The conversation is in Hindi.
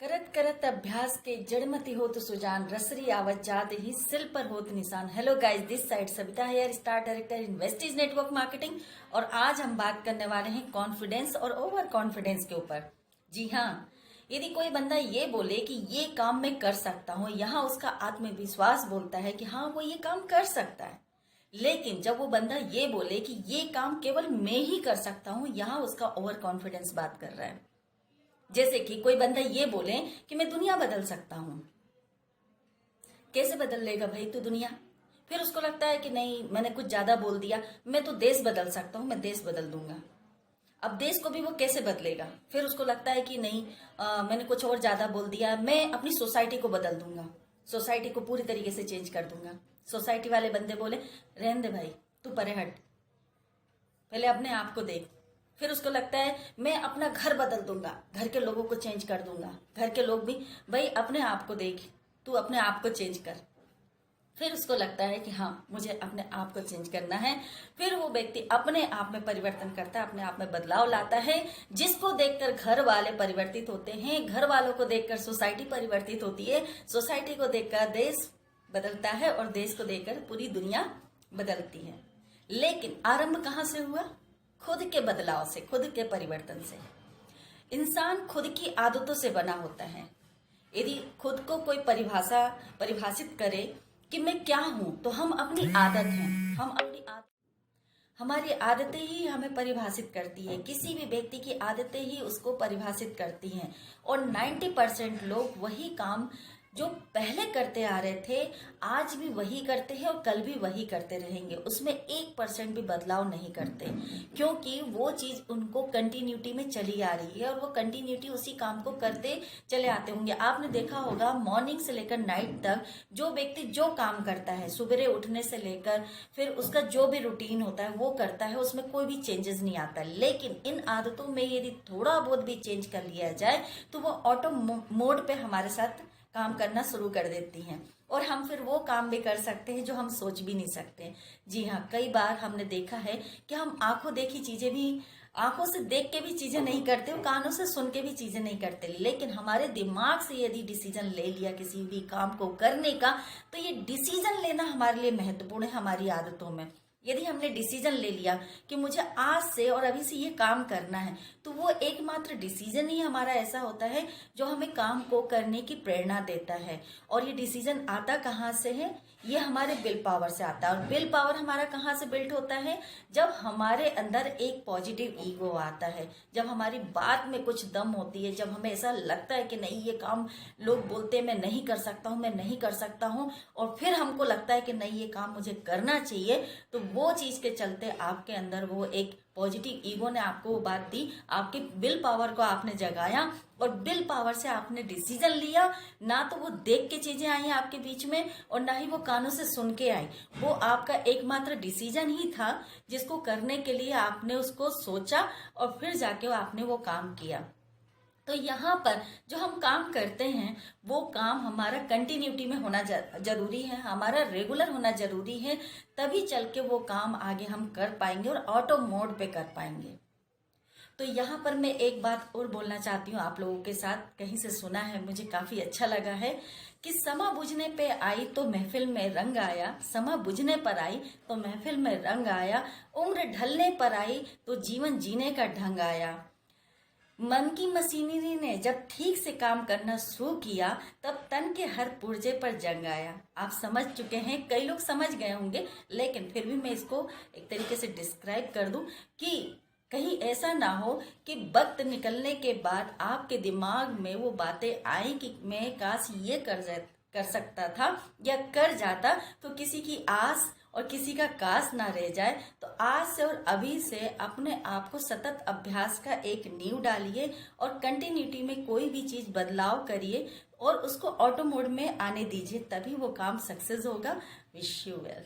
करत करत अभ्यास के जड़मति होत सुजान रसरी आवत जात ही सिल पर होत निशान। Hello guys, this side Savita here, star director इन्वेस्टीज नेटवर्क मार्केटिंग। और आज हम बात करने वाले हैं कॉन्फिडेंस और ओवर कॉन्फिडेंस के ऊपर। जी हाँ, यदि कोई बंदा ये बोले कि ये काम मैं कर सकता हूँ, यहाँ उसका आत्मविश्वास बोलता है कि हाँ वो ये काम कर सकता है। लेकिन जब वो बंदा ये बोले कि ये काम केवल मैं ही कर सकता हूँ, यहाँ उसका ओवर कॉन्फिडेंस बात कर रहा है। जैसे कि कोई बंदा ये बोले कि मैं दुनिया बदल सकता हूं। कैसे बदल लेगा भाई तू दुनिया? फिर उसको लगता है कि नहीं, मैंने कुछ ज्यादा बोल दिया, मैं तो देश बदल सकता हूं, मैं देश बदल दूंगा। अब देश को भी वो कैसे बदलेगा? फिर उसको लगता है कि नहीं, मैंने कुछ और ज्यादा बोल दिया, मैं अपनी सोसाइटी को बदल दूंगा, सोसाइटी को पूरी तरीके से चेंज कर दूंगा। सोसाइटी वाले बंदे बोले रहने दे भाई, तू परे हट, पहले अपने आप को देख। फिर उसको लगता है मैं अपना घर बदल दूंगा, घर के लोगों को चेंज कर दूंगा। घर के लोग भी भाई अपने आप को देख, तू अपने आप को चेंज कर। फिर उसको लगता है कि हाँ मुझे अपने आप को चेंज करना है। फिर वो व्यक्ति अपने आप में परिवर्तन करता है, अपने आप में बदलाव लाता है, जिसको देखकर घर वाले परिवर्तित होते हैं, घर वालों को देखकर सोसाइटी परिवर्तित होती है, सोसाइटी को देखकर देश बदलता है और देश को देखकर पूरी दुनिया बदलती है। लेकिन आरंभ कहाँ से हुआ? खुद के बदलाव से, खुद के परिवर्तन से। इंसान खुद की आदतों से बना होता है। यदि खुद को कोई परिभाषित करे कि मैं क्या हूं, तो हम अपनी आदत हैं, हमारी आदतें ही हमें परिभाषित करती है। किसी भी व्यक्ति की आदतें ही उसको परिभाषित करती हैं। और 90% लोग वही काम जो पहले करते आ रहे थे आज भी वही करते हैं और कल भी वही करते रहेंगे। उसमें 1% भी बदलाव नहीं करते, क्योंकि वो चीज उनको कंटिन्यूटी में चली आ रही है और वो कंटिन्यूटी उसी काम को करते चले आते होंगे। आपने देखा होगा मॉर्निंग से लेकर नाइट तक जो व्यक्ति जो काम करता है, सुबह उठने से लेकर फिर उसका जो भी रूटीन होता है वो करता है, उसमें कोई भी चेंजेस नहीं आता। लेकिन इन आदतों में यदि थोड़ा बहुत भी चेंज कर लिया जाए तो वो ऑटो मोड पे हमारे साथ काम करना शुरू कर देती हैं और हम फिर वो काम भी कर सकते हैं जो हम सोच भी नहीं सकते। जी हाँ, कई बार हमने देखा है कि हम आंखों देखी चीजें भी, आंखों से देख के भी चीजें नहीं करते और कानों से सुन के भी चीजें नहीं करते। लेकिन हमारे दिमाग से यदि डिसीजन ले लिया किसी भी काम को करने का, तो ये डिसीजन लेना हमारे लिए महत्वपूर्ण है। हमारी आदतों में यदि हमने डिसीजन ले लिया कि मुझे आज से और अभी से ये काम करना है, तो वो एकमात्र डिसीजन ही हमारा ऐसा होता है जो हमें काम को करने की प्रेरणा देता है। और ये डिसीजन आता कहाँ से है? ये हमारे विल पावर से आता है। और विल पावर हमारा कहाँ से बिल्ट होता है? जब हमारे अंदर एक पॉजिटिव ईगो आता है, जब हमारी बात में कुछ दम होती है, जब हमें ऐसा लगता है कि नहीं ये काम लोग बोलते हैं मैं नहीं कर सकता हूँ, मैं नहीं कर सकता हूँ, और फिर हमको लगता है कि नहीं ये काम मुझे करना चाहिए, तो वो चीज के चलते आपके अंदर वो एक पॉजिटिव ईगो ने आपको वो बात दी, आपके विल पावर को आपने जगाया और विल पावर से आपने डिसीजन लिया। ना तो वो देख के चीजें आई आपके बीच में और ना ही वो कानों से सुन के आई, वो आपका एकमात्र डिसीजन ही था जिसको करने के लिए आपने उसको सोचा और फिर जाके आपने वो काम किया। तो यहाँ पर जो हम काम करते हैं वो काम हमारा कंटिन्यूटी में होना जरूरी है, हमारा रेगुलर होना जरूरी है, तभी चल के वो काम आगे हम कर पाएंगे और ऑटो मोड पे कर पाएंगे। तो यहाँ पर मैं एक बात और बोलना चाहती हूँ आप लोगों के साथ, कहीं से सुना है, मुझे काफी अच्छा लगा है कि समा बुझने पे आई तो महफिल में रंग आया, समा बुझने पर आई तो महफिल में रंग आया, उम्र ढलने पर आई तो जीवन जीने का ढंग आया। मन की मशीनरी ने जब ठीक से काम करना शुरू किया तब तन के हर पुर्जे पर जंग आया। आप समझ चुके हैं, कई लोग समझ गए होंगे, लेकिन फिर भी मैं इसको एक तरीके से डिस्क्राइब कर दूं कि कहीं ऐसा ना हो कि वक्त निकलने के बाद आपके दिमाग में वो बातें आई कि मैं काश ये कर सकता था या कर जाता, तो किसी की आस और किसी का काश ना रह जाए। तो आज से और अभी से अपने आप को सतत अभ्यास का एक नींव डालिए और कंटिन्यूटी में कोई भी चीज बदलाव करिए और उसको ऑटो मोड में आने दीजिए, तभी वो काम सक्सेस होगा। Wish you well.